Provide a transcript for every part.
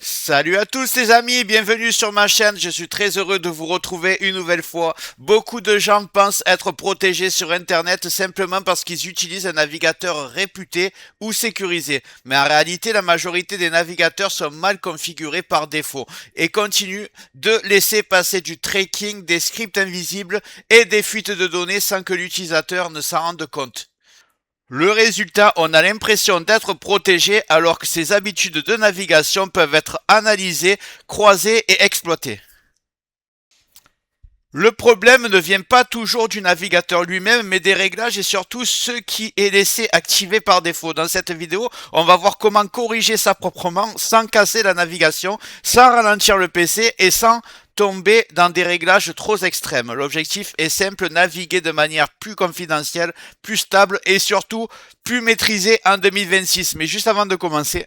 Salut à tous les amis, bienvenue sur ma chaîne, je suis très heureux de vous retrouver une nouvelle fois. Beaucoup de gens pensent être protégés sur internet simplement parce qu'ils utilisent un navigateur réputé ou sécurisé. Mais en réalité, la majorité des navigateurs sont mal configurés par défaut et continuent de laisser passer du tracking, des scripts invisibles et des fuites de données sans que l'utilisateur ne s'en rende compte. Le résultat, on a l'impression d'être protégé alors que ses habitudes de navigation peuvent être analysées, croisées et exploitées. Le problème ne vient pas toujours du navigateur lui-même, mais des réglages et surtout ce qui est laissé activé par défaut. Dans cette vidéo, on va voir comment corriger ça proprement, sans casser la navigation, sans ralentir le PC et sans tomber dans des réglages trop extrêmes. L'objectif est simple, naviguer de manière plus confidentielle, plus stable et surtout plus maîtrisée en 2026. Mais juste avant de commencer,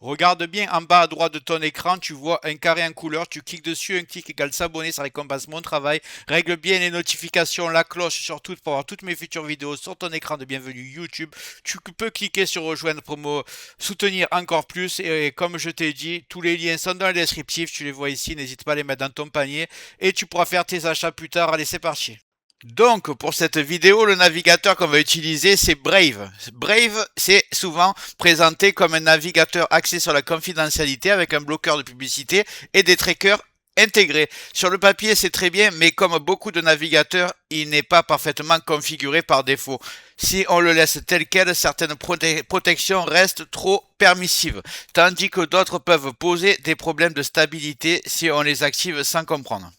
regarde bien en bas à droite de ton écran, tu vois un carré en couleur, tu cliques dessus, un clic égale s'abonner, ça récompense mon travail. Règle bien les notifications, la cloche surtout pour avoir toutes mes futures vidéos sur ton écran de bienvenue YouTube. Tu peux cliquer sur rejoindre pour me soutenir encore plus et comme je t'ai dit, tous les liens sont dans le descriptif, tu les vois ici, n'hésite pas à les mettre dans ton panier et tu pourras faire tes achats plus tard. Allez, c'est parti. Donc, pour cette vidéo, le navigateur qu'on va utiliser, c'est Brave. Brave, c'est souvent présenté comme un navigateur axé sur la confidentialité avec un bloqueur de publicité et des trackers intégrés. Sur le papier, c'est très bien, mais comme beaucoup de navigateurs, il n'est pas parfaitement configuré par défaut. Si on le laisse tel quel, certaines protections restent trop permissives, tandis que d'autres peuvent poser des problèmes de stabilité si on les active sans comprendre.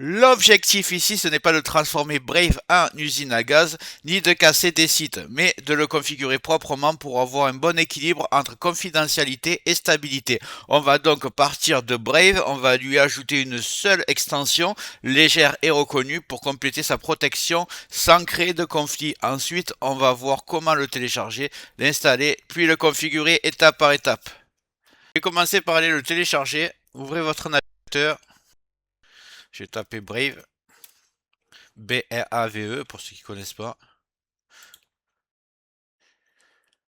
L'objectif ici, ce n'est pas de transformer Brave en usine à gaz, ni de casser des sites, mais de le configurer proprement pour avoir un bon équilibre entre confidentialité et stabilité. On va donc partir de Brave, on va lui ajouter une seule extension, légère et reconnue, pour compléter sa protection sans créer de conflit. Ensuite, on va voir comment le télécharger, l'installer, puis le configurer étape par étape. Je vais commencer par aller le télécharger. Ouvrez votre navigateur. J'ai tapé Brave. Brave pour ceux qui ne connaissent pas.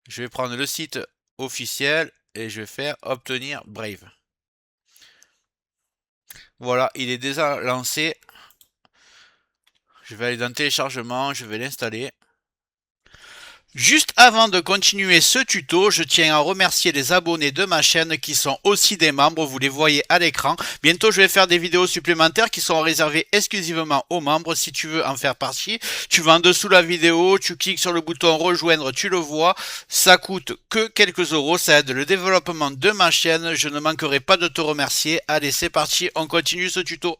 Je vais prendre le site officiel et je vais faire obtenir Brave. Voilà, il est déjà lancé. Je vais aller dans téléchargement, je vais l'installer. Juste avant de continuer ce tuto, je tiens à remercier les abonnés de ma chaîne qui sont aussi des membres, vous les voyez à l'écran. Bientôt je vais faire des vidéos supplémentaires qui seront réservées exclusivement aux membres. Si tu veux en faire partie, tu vas en dessous de la vidéo, tu cliques sur le bouton rejoindre, tu le vois. Ça coûte que quelques euros, ça aide le développement de ma chaîne. Je ne manquerai pas de te remercier. Allez, c'est parti, on continue ce tuto.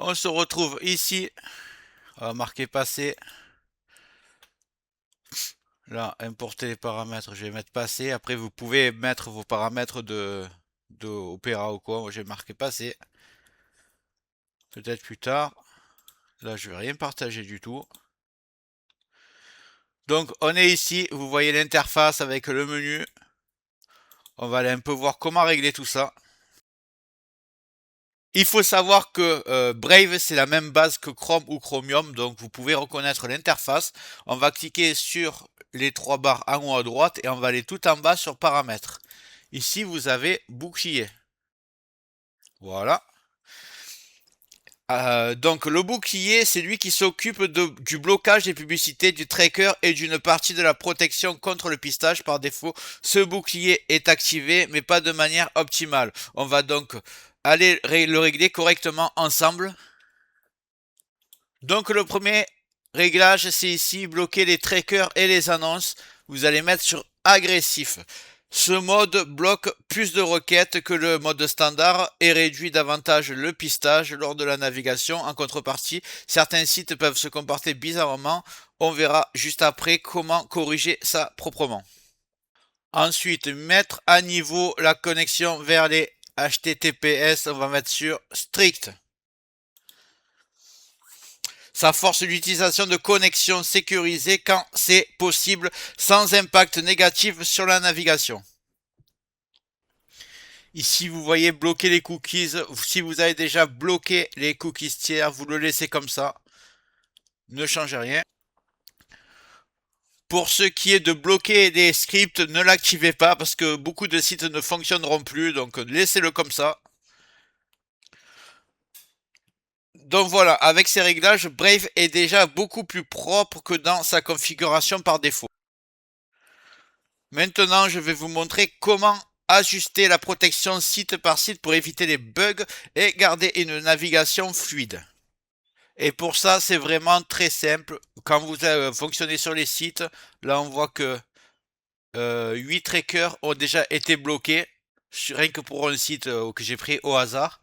On se retrouve ici. On va marquer passer. Là, importer les paramètres, je vais mettre passer. Après, vous pouvez mettre vos paramètres de Opera ou quoi. Moi, j'ai marqué passer. Peut-être plus tard. Là, je vais rien partager du tout. Donc, on est ici. Vous voyez l'interface avec le menu. On va aller un peu voir comment régler tout ça. Il faut savoir que Brave, c'est la même base que Chrome ou Chromium. Donc, vous pouvez reconnaître l'interface. On va cliquer sur les trois barres en haut à droite et on va aller tout en bas sur paramètres. Ici, vous avez bouclier. Voilà. Donc le bouclier, c'est lui qui s'occupe du blocage des publicités, du tracker et d'une partie de la protection contre le pistage. Par défaut, ce bouclier est activé, mais pas de manière optimale. On va donc aller le régler correctement ensemble. Donc le premier réglage, c'est ici, bloquer les trackers et les annonces. Vous allez mettre sur agressif. Ce mode bloque plus de requêtes que le mode standard et réduit davantage le pistage lors de la navigation. En contrepartie, certains sites peuvent se comporter bizarrement. On verra juste après comment corriger ça proprement. Ensuite, mettre à niveau la connexion vers les HTTPS. On va mettre sur strict. Ça force l'utilisation de connexions sécurisées quand c'est possible, sans impact négatif sur la navigation. Ici, vous voyez bloquer les cookies. Si vous avez déjà bloqué les cookies tiers, vous le laissez comme ça. Ne changez rien. Pour ce qui est de bloquer des scripts, ne l'activez pas parce que beaucoup de sites ne fonctionneront plus. Donc, laissez-le comme ça. Donc voilà, avec ces réglages, Brave est déjà beaucoup plus propre que dans sa configuration par défaut. Maintenant, je vais vous montrer comment ajuster la protection site par site pour éviter les bugs et garder une navigation fluide. Et pour ça, c'est vraiment très simple. Quand vous fonctionnez sur les sites, là on voit que 8 trackers ont déjà été bloqués, rien que pour un site que j'ai pris au hasard.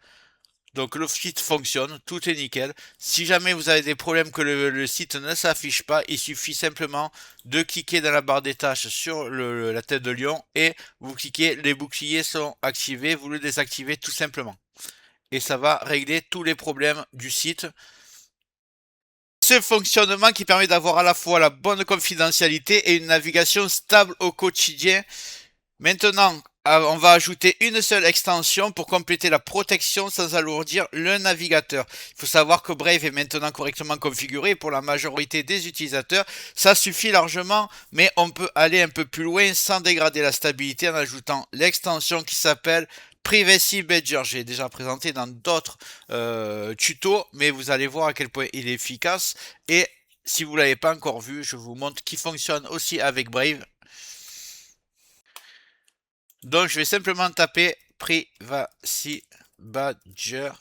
Donc le site fonctionne, tout est nickel. Si jamais vous avez des problèmes que le site ne s'affiche pas, il suffit simplement de cliquer dans la barre des tâches sur la tête de lion et vous cliquez, les boucliers sont activés, vous le désactivez tout simplement. Et ça va régler tous les problèmes du site. Ce fonctionnement qui permet d'avoir à la fois la bonne confidentialité et une navigation stable au quotidien. Maintenant, on va ajouter une seule extension pour compléter la protection sans alourdir le navigateur. Il faut savoir que Brave est maintenant correctement configuré pour la majorité des utilisateurs. Ça suffit largement, mais on peut aller un peu plus loin sans dégrader la stabilité en ajoutant l'extension qui s'appelle Privacy Badger. J'ai déjà présenté dans d'autres tutos, mais vous allez voir à quel point il est efficace. Et si vous ne l'avez pas encore vu, je vous montre qu'il fonctionne aussi avec Brave. Donc, je vais simplement taper Privacy Badger.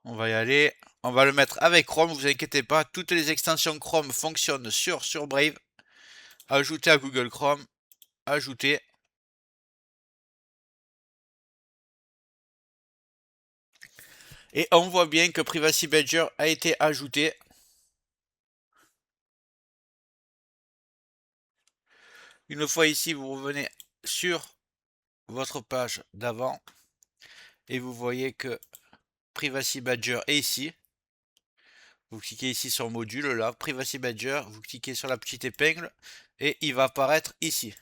On va y aller. On va le mettre avec Chrome, vous inquiétez pas. Toutes les extensions Chrome fonctionnent sur Brave. Ajouter à Google Chrome. Ajouter. Et on voit bien que Privacy Badger a été ajouté. Une fois ici, vous revenez sur votre page d'avant. Et vous voyez que Privacy Badger est ici. Vous cliquez ici sur module, là, Privacy Badger, vous cliquez sur la petite épingle et il va apparaître ici.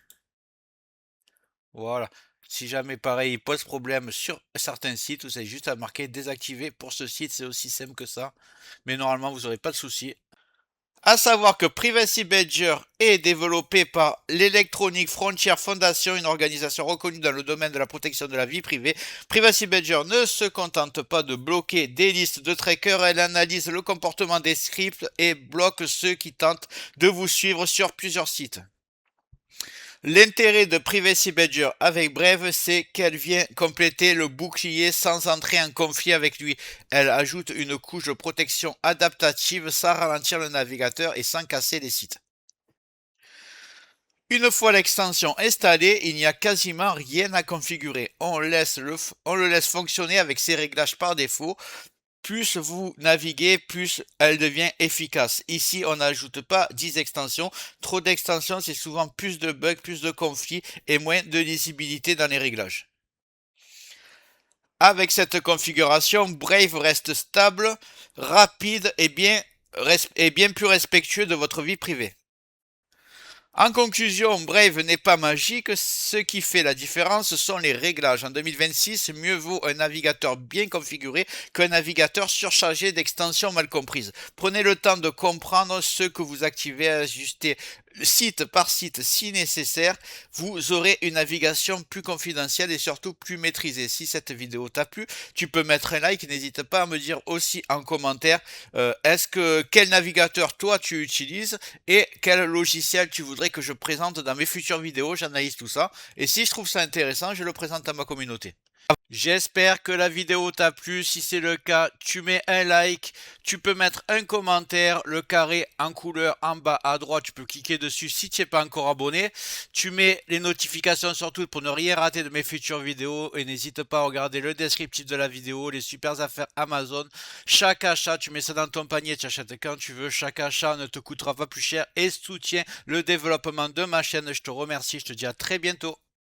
Voilà. Si jamais pareil, il pose problème sur certains sites, vous avez juste à marquer désactiver. Pour ce site, c'est aussi simple que ça. Mais normalement, vous n'aurez pas de souci. À savoir que Privacy Badger est développé par l'Electronic Frontier Foundation, une organisation reconnue dans le domaine de la protection de la vie privée. Privacy Badger ne se contente pas de bloquer des listes de trackers, elle analyse le comportement des scripts et bloque ceux qui tentent de vous suivre sur plusieurs sites. L'intérêt de Privacy Badger avec Brave, c'est qu'elle vient compléter le bouclier sans entrer en conflit avec lui. Elle ajoute une couche de protection adaptative sans ralentir le navigateur et sans casser les sites. Une fois l'extension installée, il n'y a quasiment rien à configurer. On le laisse fonctionner avec ses réglages par défaut. Plus vous naviguez, plus elle devient efficace. Ici, on n'ajoute pas 10 extensions. Trop d'extensions, c'est souvent plus de bugs, plus de conflits et moins de lisibilité dans les réglages. Avec cette configuration, Brave reste stable, rapide et bien plus respectueux de votre vie privée. En conclusion, Brave n'est pas magique, ce qui fait la différence sont les réglages. En 2026, mieux vaut un navigateur bien configuré qu'un navigateur surchargé d'extensions mal comprises. Prenez le temps de comprendre ce que vous activez, ajustez site par site si nécessaire. Vous aurez une navigation plus confidentielle et surtout plus maîtrisée. Si cette vidéo t'a plu, tu peux mettre un like. N'hésite pas à me dire aussi en commentaire quel navigateur toi tu utilises et quel logiciel tu voudrais que je présente dans mes futures vidéos. J'analyse tout ça et si je trouve ça intéressant, je le présente à ma communauté. J'espère que la vidéo t'a plu. Si c'est le cas, tu mets un like, tu peux mettre un commentaire, le carré en couleur en bas à droite, tu peux cliquer dessus si tu n'es pas encore abonné. Tu mets les notifications surtout pour ne rien rater de mes futures vidéos et n'hésite pas à regarder le descriptif de la vidéo, les super affaires Amazon. Chaque achat, tu mets ça dans ton panier, tu achètes quand tu veux. Chaque achat ne te coûtera pas plus cher et soutient le développement de ma chaîne. Je te remercie, je te dis à très bientôt.